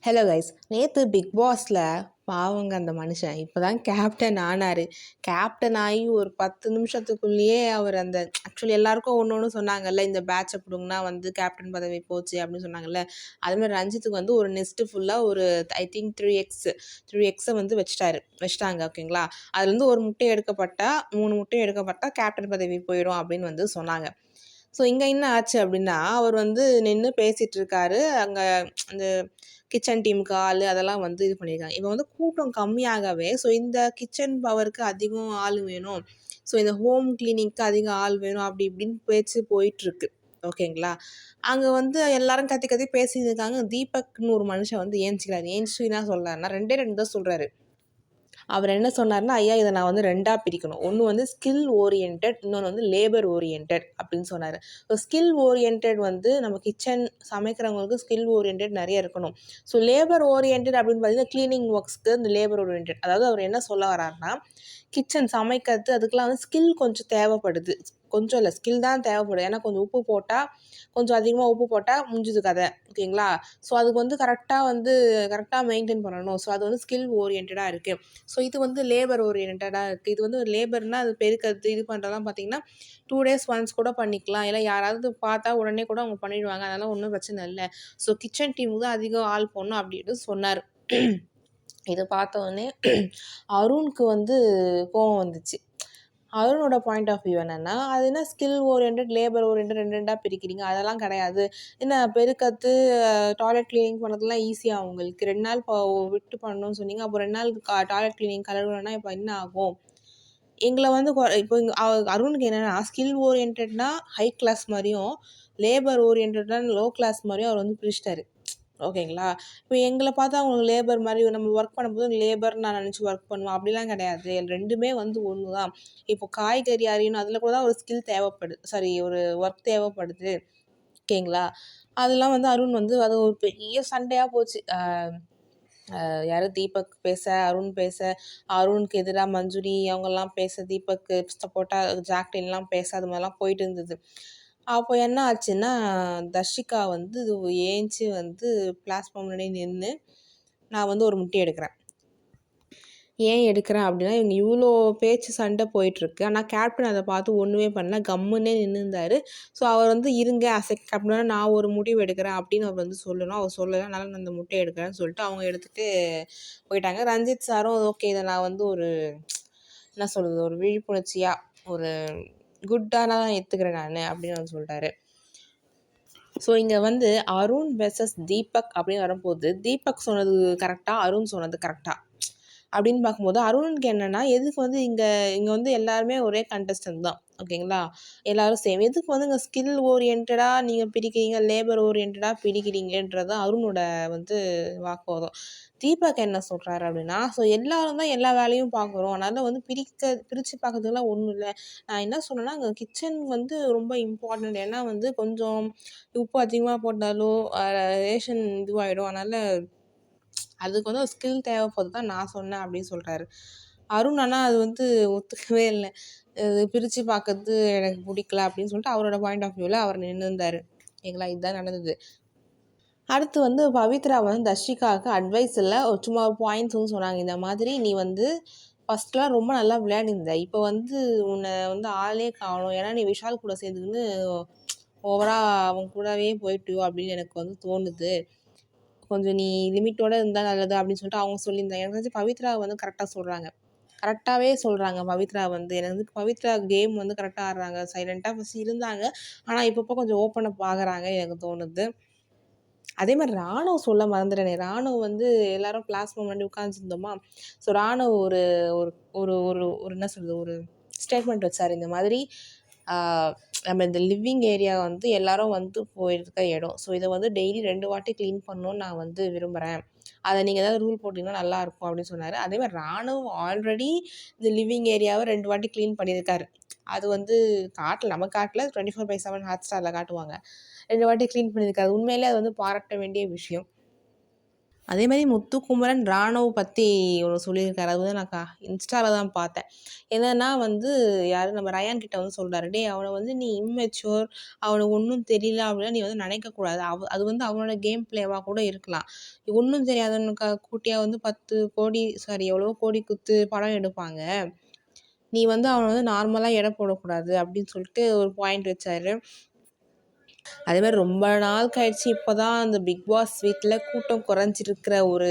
Hello guys, நேற்று big பாஸில் பாவங்க அந்த மனுஷன் இப்போ தான் கேப்டன் ஆனார். கேப்டன் ஆகி ஒரு 10 நிமிஷத்துக்குள்ளேயே அவர் அந்த ஆக்சுவலி எல்லாருக்கும் ஒன்று ஒன்று சொன்னாங்கல்ல, இந்த பேட்சை பிடுங்கினா வந்து கேப்டன் பதவி போச்சு அப்படின்னு சொன்னாங்கல்ல. அதுமாதிரி ரஞ்சித்துக்கு வந்து ஒரு நெஸ்ட்டு ஃபுல்லாக ஒரு ஐ திங்க் 3x வந்து வச்சுட்டாங்க. ஓகேங்களா, அதுலேருந்து ஒரு முட்டை எடுக்கப்பட்டால் 3 முட்டை எடுக்கப்பட்டால் கேப்டன் பதவி போயிடும் அப்படின்னு வந்து சொன்னாங்க. ஸோ இங்கே என்ன ஆச்சு அப்படின்னா, அவர் வந்து நின்று பேசிகிட்டு இருக்காரு. அங்கே அந்த கிச்சன் டீமுக்கு ஆள் அதெல்லாம் வந்து இது பண்ணியிருக்காங்க. இப்போ வந்து கூட்டம் கம்மியாகவே ஸோ இந்த கிச்சன் பவருக்கு அதிகம் ஆள் வேணும், ஸோ இந்த ஹோம் கிளீனிங்க்கு அதிகம் ஆள் வேணும் அப்படி இப்படின்னு பேச்சு போயிட்டுருக்கு. ஓகேங்களா, அங்கே வந்து எல்லாரும் கத்தி கத்தி பேசியிருக்காங்க. தீபக்னு ஒரு மனுஷன் வந்து ஏஞ்சிச்சு என்ன சொல்கிறாருன்னா, 2 தான் சொல்கிறாரு. அவர் என்ன சொன்னார்னா, ஐயா இதை நான் வந்து 2ஆக பிரிக்கணும். ஒன்று வந்து ஸ்கில் ஓரியன்டட், இன்னொன்று வந்து லேபர் ஓரியன்டட் அப்படின்னு சொன்னார். ஸோ ஸ்கில் ஓரியன்டட் வந்து நம்ம கிச்சன் சமைக்கிறவங்களுக்கு ஸ்கில் ஓரியன்டட் நிறைய இருக்கணும். ஸோ லேபர் ஓரியன்டட் அப்படின்னு பார்த்தீங்கன்னா க்ளீனிங் ஒர்க்ஸ்க்கு இந்த லேபர் ஓரியன்டட், அதாவது அவர் என்ன சொல்ல வர்றாருன்னா, கிச்சன் சமைக்கிறது அதுக்கெலாம் வந்து ஸ்கில் கொஞ்சம் தேவைப்படுது. கொஞ்சம் இல்லை, ஸ்கில் தான் தேவைப்படுது. ஏன்னா கொஞ்சம் உப்பு போட்டால், கொஞ்சம் அதிகமாக உப்பு போட்டால் முடிஞ்சுது கதை. ஓகேங்களா, ஸோ அதுக்கு வந்து கரெக்டாக மெயின்டைன் பண்ணணும். ஸோ அது வந்து ஸ்கில் ஓரியன்டாக இருக்குது. ஸோ இது வந்து லேபர் ஓரியன்டாக இருக்குது. இது வந்து லேபர்னால் அது பெருக்கிறது இது பண்ணுறதெல்லாம் பார்த்திங்கன்னா 2 days ஒன்ஸ் கூட பண்ணிக்கலாம். இல்லை யாராவது பார்த்தா உடனே கூட அவங்க பண்ணிவிடுவாங்க. அதெல்லாம் ஒன்றும் பிரச்சனை இல்லை. ஸோ கிச்சன் டீமுக்கு தான் அதிகம் ஆள் போடணும் அப்படின்னு சொன்னார். இதை பார்த்தோன்னே அருணுக்கு வந்து கோவம் வந்துச்சு. அருணோட பாயிண்ட் ஆஃப் வியூ என்னென்னா, அது என்ன ஸ்கில் ஓரியன்டட் லேபர் ஓரியன்டட் 2 பிரிக்கிறீங்க, அதெல்லாம் கிடையாது. என்ன பெருக்கத்து டாய்லெட் க்ளீனிங் பண்ணுறதுலாம் ஈஸியாக உங்களுக்கு 2 நாள் விட்டு பண்ணணும்னு சொன்னீங்க. அப்போ 2 நாள் டாய்லெட் க்ளீனிங் கழுவுனா இப்போ என்ன ஆகும்? எங்களை வந்து இப்போ அருணுக்கு என்னென்னா, ஸ்கில் ஓரியன்டட்னா ஹை கிளாஸ் மாதிரியும், லேபர் ஓரியன்டட்னா லோ கிளாஸ் மாதிரியும் அவர் வந்து பிரிச்சிட்டாரு. ஓகேங்களா, இப்போ எங்களை பார்த்தா அவங்களுக்கு லேபர் மாதிரி நம்ம ஒர்க் பண்ணும்போது லேபர் நான் நினச்சி ஒர்க் பண்ணுவேன் அப்படிலாம் கிடையாது. 2மே வந்து ஒன்று தான். இப்போ காய்கறி அறியணும், அதில் கூட தான் ஒரு ஸ்கில் தேவைப்படுது, ஒரு ஒர்க் தேவைப்படுது. ஓகேங்களா, அதெல்லாம் வந்து அருண் வந்து அது ஒரு பெரிய சண்டையாக போச்சு. யார் தீபக் பேச, அருண் பேச, அருணுக்கு எதிராக மஞ்சுரி அவங்கெல்லாம் பேச, தீபக்கு சப்போர்ட்டாக ஜாக்லின்லாம் பேச, அது மாதிரிலாம் போயிட்டு இருந்தது. அப்போ என்ன ஆச்சுன்னா, தர்ஷிகா வந்து ஏஞ்சி வந்து பிளாட்ஃபார்ம் முன்னாடி நின்று, நான் வந்து ஒரு முட்டை எடுக்கிறேன். ஏன் எடுக்கிறேன் அப்படின்னா, இவங்க இவ்வளோ பேச்சு சண்டை போயிட்டுருக்கு. ஆனால் கேப்டன் அதை பார்த்து ஒன்றுமே பண்ணல, கம்முன்னே நின்றுருந்தார். ஸோ அவர் வந்து இருங்க கேப்டனாக நான் ஒரு முடிவு எடுக்கிறேன் அப்படின்னு அவர் வந்து சொல்லணும். அவர் சொல்லலை, அதனால் நான் அந்த முட்டை எடுக்கிறேன்னு சொல்லிட்டு அவங்க எடுத்துகிட்டு போயிட்டாங்க. ரஞ்சித் சாரும் ஓகே இதை நான் வந்து ஒரு என்ன சொல்கிறது, ஒரு விழிப்புணர்ச்சியாக ஒரு குட்டாக தான் எடுத்துக்கிறேன் நான் அப்படின்னு அவர் சொல்லிட்டாரு. ஸோ இங்கே வந்து அருண் வெர்சஸ் தீபக் அப்படின்னு வரும்போது, தீபக் சொன்னது கரெக்டாக, அருண் சொன்னது கரெக்டாக அப்படின்னு பார்க்கும்போது, அருணுக்கு என்னென்னா, எதுக்கு வந்து இங்கே வந்து எல்லாருமே ஒரே கண்டஸ்டன்ட் தான். ஓகேங்களா, எல்லோரும் சேம். எதுக்கு வந்து இங்கே ஸ்கில் ஓரியன்டாக நீங்கள் பிரிக்கிறீங்க, லேபர் ஓரியன்டாக பிரிக்கிறீங்கன்றது தான் அருணோட வந்து வாக்குவாதம். தீபக் என்ன சொல்கிறாரு அப்படின்னா, ஸோ எல்லோரும் தான் எல்லா வேலையும் பார்க்குறோம், அதனால் வந்து பிரித்து பார்க்கறதுக்குலாம் ஒன்றும் இல்லை. நான் என்ன சொன்னேன்னா, அங்கே கிச்சன் வந்து ரொம்ப இம்பார்ட்டண்ட். ஏன்னா வந்து கொஞ்சம் உப்பு அதிகமாக போட்டாலோ ரேஷன் இதுவாகிடும், அதனால் அதுக்கு வந்து ஒரு ஸ்கில் தேவைப்படுது தான் நான் சொன்னேன் அப்படின்னு சொல்கிறாரு அருண். ஆனால் அது வந்து ஒத்துக்கவே இல்லை. இது பிரித்து பார்க்கறது எனக்கு பிடிக்கல அப்படின்னு சொல்லிட்டு அவரோட பாயிண்ட் ஆஃப் வியூவில் அவர் நின்றுந்தார். ஓகேங்களா, இதுதான் நடந்தது. அடுத்து வந்து பவித்ரா வந்து தர்ஷிகாவுக்கு அட்வைஸ் இல்லை, சும்மா பாயிண்ட்ஸ்னு சொன்னாங்க. இந்த மாதிரி நீ வந்து ஃபஸ்ட்லாம் ரொம்ப நல்லா விளையாடிருந்த, இப்போ வந்து உன்னை வந்து ஆளே காணும், ஏன்னா நீ விஷால் கூட சேர்ந்துக்கின்னு ஓவராக அவங்க கூடவே போயிட்டியோ அப்படின்னு எனக்கு வந்து தோணுது. கொஞ்சம் நீ லிமிட்டோடு இருந்தால் நல்லது அப்படின்னு சொல்லிட்டு அவங்க சொல்லியிருந்தாங்க. எனக்கு வந்து பவித்ரா வந்து கரெக்டாகவே சொல்கிறாங்க. பவித்ரா வந்து எனக்கு வந்து பவித்ரா கேம் வந்து கரெக்டாக ஆடுறாங்க. சைலண்ட்டாக ஃபஸ்ட் இருந்தாங்க, ஆனால் இப்பப்போ கொஞ்சம் ஓப்பன் அப் ஆகுறாங்க எனக்கு தோணுது. அதே மாதிரி ராணுவ சொல்ல மறந்துட்டேனே, ராணுவ வந்து எல்லோரும் பிளாட்ஃபார்ம் முன்னாடி உட்காந்துருந்தோமா, ஸோ ராணுவ ஒரு ஒரு ஒரு ஒரு என்ன சொல்கிறது, ஒரு ஸ்டேட்மெண்ட் வச்சார். இந்த மாதிரி நம்ம இந்த லிவிங் ஏரியா வந்து எல்லோரும் வந்து போயிருக்க இடம், ஸோ இதை வந்து டெய்லி 2 வாட்டி க்ளீன் பண்ணணுன்னு நான் வந்து விரும்புகிறேன், அதை நீங்கள் ஏதாவது ரூல் போட்டிங்கன்னா நல்லாயிருக்கும் அப்படின்னு சொன்னார். அதே மாதிரி ராணுவ ஆல்ரெடி இந்த லிவிங் ஏரியாவை 2 வாட்டி க்ளீன் பண்ணியிருக்காரு. அது வந்து நம்ம காட்டல, 24/7 ஹாட்ஸ்டாரில் காட்டுவாங்க. 2 வாட்டி க்ளீன் பண்ணியிருக்காரு. உண்மையிலே அது வந்து பாராட்ட வேண்டிய விஷயம். அதே மாதிரி முத்துக்குமரன் ராணுவ பற்றி ஒன்று சொல்லியிருக்காரு. அது வந்து நான் இன்ஸ்டாவில் தான் பார்த்தேன். என்னன்னா வந்து யார் நம்ம ரயான் கிட்ட வந்து சொல்கிறாரு, டே அவனை வந்து நீ இம்மெச்சூர், அவனுக்கு ஒன்றும் தெரியல அப்படின்னா நீ வந்து நினைக்கக்கூடாது. அது வந்து அவனோட கேம் பிளேவாக கூட இருக்கலாம். ஒன்றும் தெரியாதவனுக்கு கூட்டியாக வந்து 10 கோடி சாரி எவ்வளோ கோடி குத்து படம் எடுப்பாங்க. நீ வந்து அவனை வந்து நார்மலாக எடை போடக்கூடாது அப்படின்னு சொல்லிட்டு ஒரு பாயிண்ட் வச்சாரு. அதே மாதிரி ரொம்ப நாள் கழிச்சு இப்போ தான் அந்த பிக் பாஸ் வீட்டில் கூட்டம் குறைஞ்சிருக்கிற ஒரு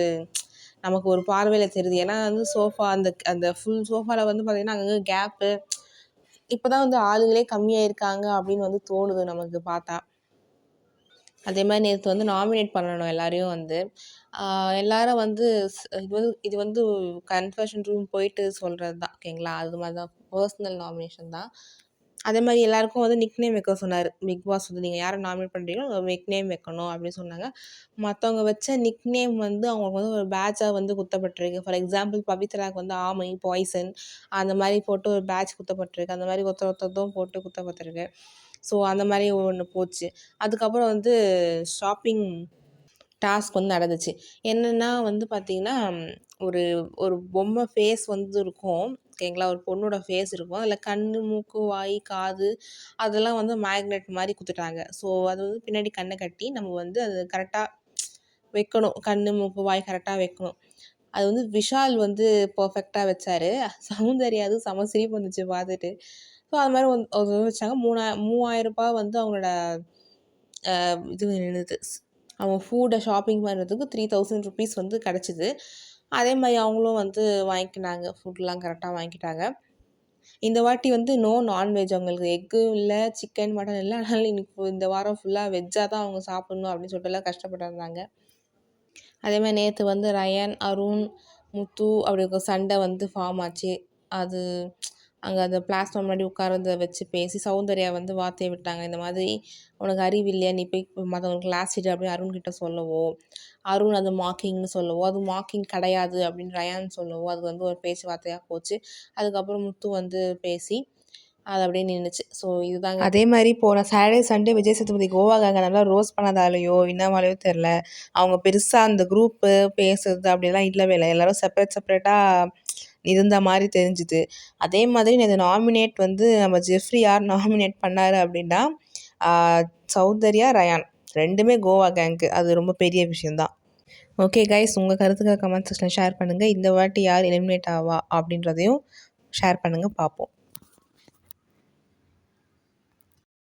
நமக்கு ஒரு பார்வையில் தெரியுது. ஏன்னா வந்து சோஃபா அந்த அந்த ஃபுல் சோஃபாவில் வந்து பார்த்திங்கன்னா அங்கங்கே கேப்பு, இப்போ தான் வந்து ஆளுங்களே கம்மியாக இருக்காங்க அப்படின்னு வந்து தோணுது நமக்கு பார்த்தா. அதே மாதிரி நேற்று வந்து நாமினேட் பண்ணணும் எல்லாரையும் வந்து எல்லாரும் வந்து இது வந்து கன்ஃபெஷன் ரூம் போயிட்டு சொல்கிறது தான், ஓகேங்களா? அது மாதிரி தான் பர்சனல் நாமினேஷன் தான். அதே மாதிரி எல்லாருக்கும் வந்து நிக் நேம் வைக்க சொன்னார் பிக் பாஸ். வந்து நீங்கள் யாரை நாமினேட் பண்ணுறீங்களோ நிக் நேம் வைக்கணும் அப்படின்னு சொன்னாங்க. மற்றவங்க வச்ச நிக் நேம் வந்து அவங்களுக்கு வந்து ஒரு பேட்சாக வந்து குத்தப்பட்டிருக்கு. ஃபார் எக்ஸாம்பிள் பவித்ராவுக்கு வந்து ஆமை, பாய்சன் அந்த மாதிரி போட்டு ஒரு பேட்ச் குத்தப்பட்டிருக்கு. அந்த மாதிரி ஒருத்ததும் போட்டு குத்தப்பட்டிருக்கு. ஸோ அந்த மாதிரி ஒன்று போச்சு. அதுக்கப்புறம் வந்து ஷாப்பிங் டாஸ்க் வந்து நடந்துச்சு. என்னென்னா வந்து பார்த்திங்கன்னா, ஒரு ஒரு பொம்மை ஃபேஸ் வந்து இருக்கும், ஓகேங்களா? ஒரு பொண்ணோட ஃபேஸ் இருக்கும். அதில் கண், மூக்கு, வாய், காது அதெல்லாம் வந்து மேக்னெட் மாதிரி குத்துட்டாங்க. ஸோ அது வந்து பின்னாடி கண்ணை கட்டி நம்ம வந்து அது கரெக்டாக வைக்கணும். கண், மூக்கு, வாய் கரெக்டாக வைக்கணும். அது வந்து விஷால் வந்து பர்ஃபெக்டாக வச்சார். சௌந்தர்யா அது செம சிரிப்பு வந்துச்சு பார்த்துட்டு. ஸோ அது மாதிரி வச்சாங்க. 3000 ரூபாய் வந்து அவங்களோட இது நின்றுது. அவங்க ஃபுட்டை ஷாப்பிங் பண்ணுறதுக்கு 3000 ருபீஸ் வந்து கிடச்சிது. அதே மாதிரி அவங்களும் வந்து வாங்கிக்கினாங்க. ஃபுட்லாம் கரெக்டாக வாங்கிக்கிட்டாங்க. இந்த வாட்டி வந்து நான்வெஜ், அவங்களுக்கு எக்கும் இல்லை, சிக்கன், மட்டன் இல்லை. அதனால் இன்னைக்கு இந்த வாரம் ஃபுல்லாக வெஜ்ஜாக தான் அவங்க சாப்பிட்ணும் அப்படின்னு சொல்லிட்டுலாம் கஷ்டப்பட்டுருந்தாங்க. அதே மாதிரி நேற்று வந்து ரயான், அருண், முத்து அப்படி ஒரு சண்டை வந்து ஃபார்ம் ஆச்சு. அது அங்கே அந்த பிளாஸ்மா முன்னாடி உட்காரத வச்சு பேசி சௌந்தர்யா வந்து வார்த்தையை விட்டாங்க. இந்த மாதிரி உனக்கு அறிவு இல்லையா, நீ போய் மற்றவங்களுக்கு கிளாஸ் டீச்சர் அப்படின்னு அருண்கிட்ட சொல்லவோ, அருண் அது மார்க்கிங்னு சொல்லவோ, அது மார்க்கிங் கிடையாது அப்படின்னு ரயான் சொல்லவோ, அது வந்து ஒரு பேச்சுவார்த்தையாக போச்சு. அதுக்கப்புறம் முத்து வந்து பேசி அது அப்படியே நின்றுச்சு. ஸோ இதுதாங்க. அதே மாதிரி போன சாட்டர்டே சண்டே விஜய் சேதுபதி கோவாக்காக நல்லா ரோஸ் பண்ணதாலேயோ என்னவாலையோ தெரில, அவங்க பெருசாக அந்த குரூப்பு பேசுறது அப்படிலாம் இல்லவே இல்லை. எல்லோரும் செப்பரேட்டாக இருந்த மாதிரி தெரிஞ்சுது. அதே மாதிரி இந்த நாமினேட் வந்து நம்ம ஜெஃப்ரி யார் நாமினேட் பண்ணார் அப்படின்னா சௌந்தர்யா, ரயான் ரெண்டுமே கோவா கேங்க்கு. அது ரொம்ப பெரிய விஷயந்தான். ஓகே கைஸ், உங்கள் கருத்துக்களை கமெண்ட் செக்ஷனில் ஷேர் பண்ணுங்கள். இந்த வாட்டி யார் எலிமினேட் ஆவா அப்படின்றதையும் ஷேர் பண்ணுங்கள், பார்ப்போம்.